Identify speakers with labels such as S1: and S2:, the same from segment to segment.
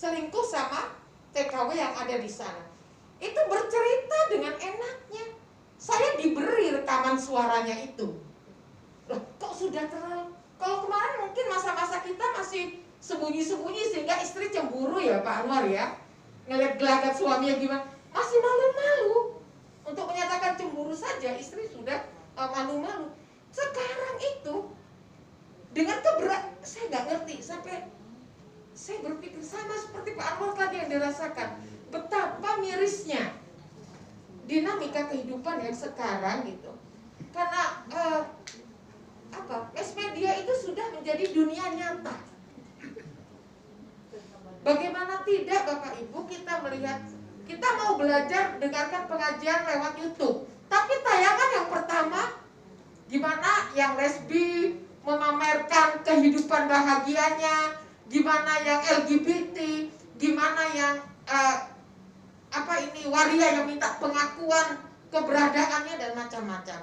S1: selingkuh sama TKW yang ada di sana. Itu bercerita dengan enaknya. Saya diberi rekaman suaranya itu. Loh, kok sudah terlalu. Kalau kemarin mungkin masa-masa kita masih sembunyi-sembunyi sehingga istri cemburu ya Pak Anwar ya. Ngeliat gelagat suaminya gimana. Masih malu-malu. Untuk menyatakan cemburu saja istri sudah malu-malu. Sekarang itu dengan saya nggak ngerti sampai saya berpikir sama seperti Pak Anwar tadi yang dirasakan. Betapa mirisnya dinamika kehidupan yang sekarang gitu. Karena mass media itu sudah menjadi dunia nyata. Bagaimana tidak Bapak Ibu kita melihat, kita mau belajar dengarkan pengajian lewat YouTube, tapi tayangan yang pertama gimana yang lesbi memamerkan kehidupan bahagianya, gimana yang LGBT, gimana yang waria yang minta pengakuan keberadaannya dan macam-macam.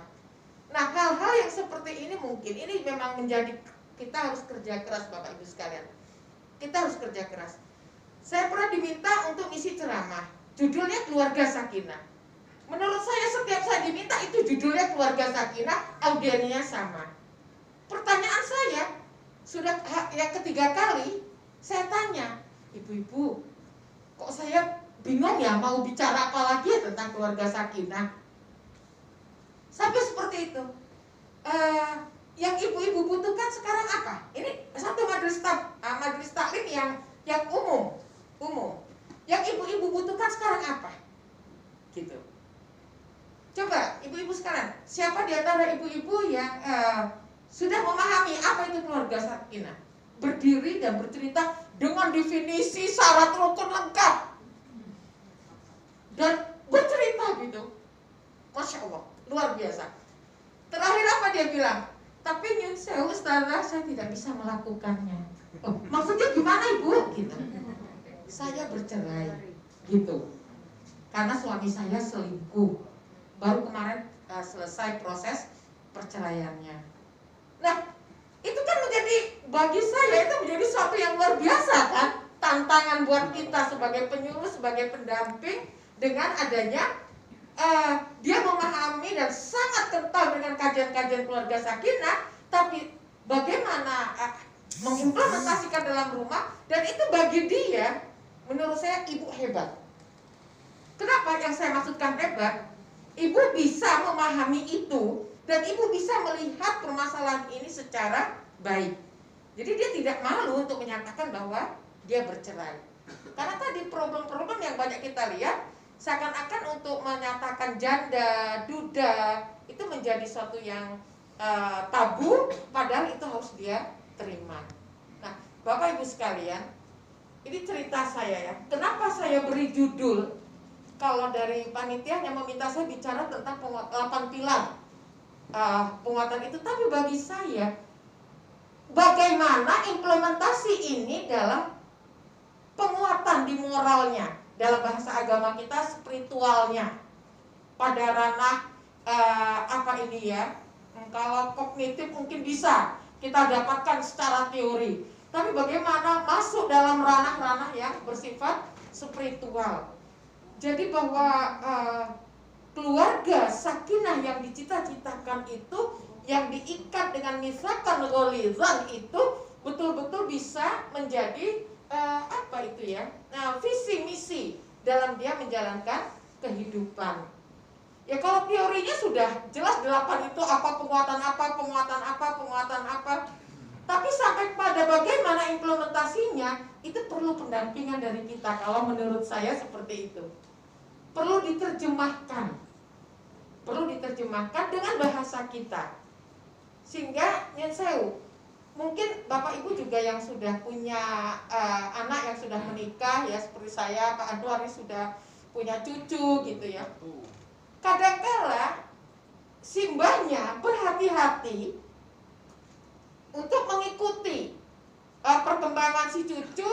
S1: Nah, hal-hal yang seperti ini mungkin ini memang menjadi kita harus kerja keras Bapak Ibu sekalian. Kita harus kerja keras. Saya pernah diminta untuk isi ceramah, judulnya Keluarga Sakinah. Menurut saya setiap saya diminta itu judulnya Keluarga Sakinah, audiennya sama. Pertanyaan saya sudah yang ketiga kali saya tanya, ibu-ibu, kok saya bingung ya mau bicara apa lagi ya tentang keluarga sakinah. Sampai seperti itu. Yang ibu-ibu butuhkan sekarang apa? Ini satu majelis taklim yang umum. Yang ibu-ibu butuhkan sekarang apa? Gitu. Coba ibu-ibu sekalian, siapa di antara ibu-ibu yang sudah memahami apa itu keluarga sakinah? Berdiri dan bercerita dengan definisi syarat rukun lengkap dan bercerita gitu. Masya Allah, luar biasa. Terakhir apa dia bilang? Tapi nyun sewu ustazah, saya tidak bisa melakukannya. Oh, maksudnya gimana ibu? Gitu. Saya bercerai gitu. Karena suami saya selingkuh. Baru kemarin selesai proses perceraiannya. Nah, itu kan menjadi, bagi saya itu menjadi sesuatu yang luar biasa kan. Tantangan buat kita sebagai penyuluh, sebagai pendamping, dengan adanya dia memahami dan sangat kental dengan kajian-kajian keluarga sakinah, tapi bagaimana mengimplementasikan dalam rumah, dan itu bagi dia, menurut saya ibu hebat. Kenapa yang saya maksudkan hebat? Ibu bisa memahami itu, dan ibu bisa melihat permasalahan ini secara baik. Jadi dia tidak malu untuk menyatakan bahwa dia bercerai. Karena tadi problem-problem yang banyak kita lihat, seakan-akan untuk menyatakan janda, duda, itu menjadi suatu yang tabu, padahal itu harus dia terima. Nah, Bapak Ibu sekalian, ini cerita saya ya. Kenapa saya beri judul? Kalau dari panitia yang meminta saya bicara tentang 8 pilar penguatan itu, tapi bagi saya, bagaimana implementasi ini dalam penguatan di moralnya, dalam bahasa agama kita spiritualnya, pada ranah kalau kognitif mungkin bisa kita dapatkan secara teori, tapi bagaimana masuk dalam ranah-ranah yang bersifat spiritual. Jadi bahwa keluarga sakinah yang dicita-citakan itu, yang diikat dengan misakan gholizan itu betul-betul bisa menjadi visi misi dalam dia menjalankan kehidupan. Ya kalau teorinya sudah jelas 8 itu penguatan apa, tapi sampai pada bagaimana implementasinya itu perlu pendampingan dari kita. Kalau menurut saya seperti itu. Perlu diterjemahkan dengan bahasa kita, sehingga nyun sewu, mungkin Bapak Ibu juga yang sudah punya anak yang sudah menikah ya, seperti saya, Pak Anwar sudah punya cucu gitu ya. Kadangkala simbahnya berhati-hati untuk mengikuti perkembangan si cucu,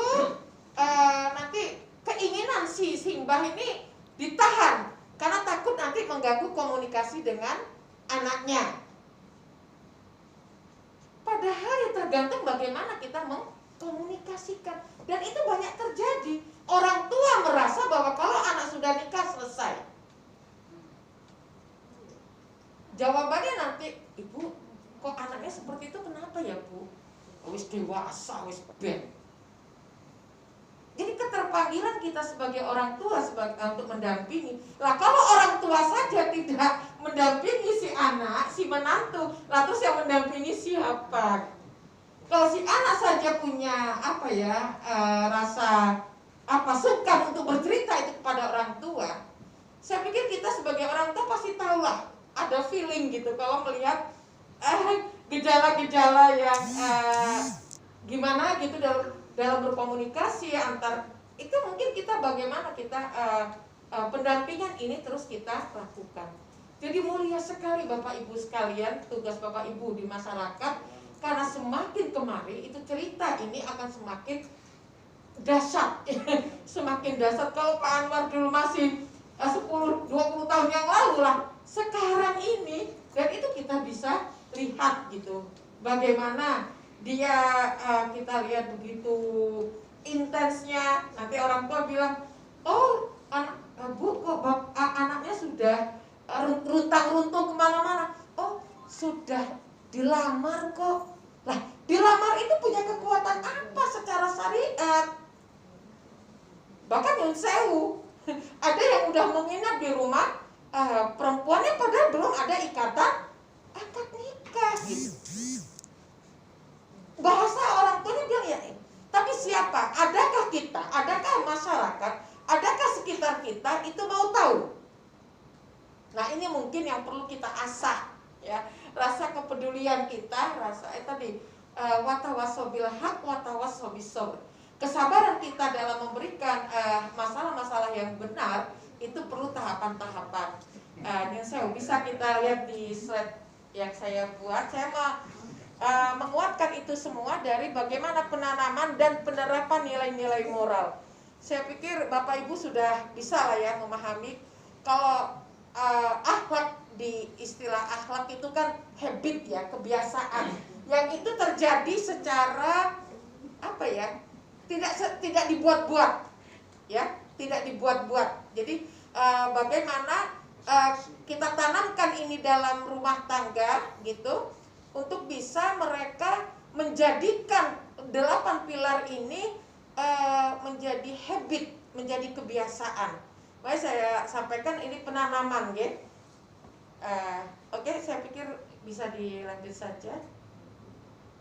S1: nanti keinginan si simbah ini ditahan karena takut nanti mengganggu komunikasi dengan anaknya. Padahal ya tergantung bagaimana kita mengkomunikasikan, dan itu banyak terjadi. dewasa wis ben. Jadi keterpanggilan kita sebagai orang tua untuk mendampingi. Lah kalau orang tua saja tidak mendampingi si anak, si menantu, lah terus yang mendampingi siapa? Kalau si anak saja punya rasa sukar untuk bercerita itu kepada orang tua, saya pikir kita sebagai orang tua pasti tahulah, ada feeling gitu kalau melihat gejala-gejala yang gimana gitu dalam berkomunikasi antar itu, mungkin kita bagaimana kita pendampingan ini terus kita lakukan. Jadi mulia sekali Bapak Ibu sekalian, tugas Bapak Ibu di masyarakat, karena semakin kemari itu cerita ini akan semakin dahsyat. Semakin dahsyat. Kalau Pak Anwar dulu masih 10-20 tahun yang lalu lah, sekarang ini, dan itu kita bisa lihat gitu bagaimana dia kita lihat begitu intensnya. Nanti orang tua bilang, oh Bu kok anaknya sudah runtang-runtung kemana-mana. Oh sudah dilamar kok. Lah dilamar itu punya kekuatan apa secara syariat? Bahkan Nyun Sewu ada yang udah menginap di rumah perempuannya padahal belum ada ikatan akad nikah gitu. Bahasa orang tuanya bilang ya, tapi siapa? Adakah kita? Adakah masyarakat? Adakah sekitar kita itu mau tahu? Nah ini mungkin yang perlu kita asah ya, rasa kepedulian kita, rasa watawasaw bil haq watawasaw bis sabr. Kesabaran kita dalam memberikan masalah-masalah yang benar itu perlu tahapan-tahapan. Yang saya bisa kita lihat di slide yang saya buat. Saya mau menguatkan itu semua dari bagaimana penanaman dan penerapan nilai-nilai moral. Saya pikir Bapak Ibu sudah bisa lah ya memahami kalau akhlak, di istilah akhlak itu kan habit ya, kebiasaan yang itu terjadi secara tidak dibuat-buat ya, tidak dibuat-buat. Jadi bagaimana kita tanamkan ini dalam rumah tangga gitu, untuk bisa mereka menjadikan 8 pilar ini menjadi habit, menjadi kebiasaan. Makanya saya sampaikan ini penanaman ya. Oke, saya pikir bisa dilanjut saja.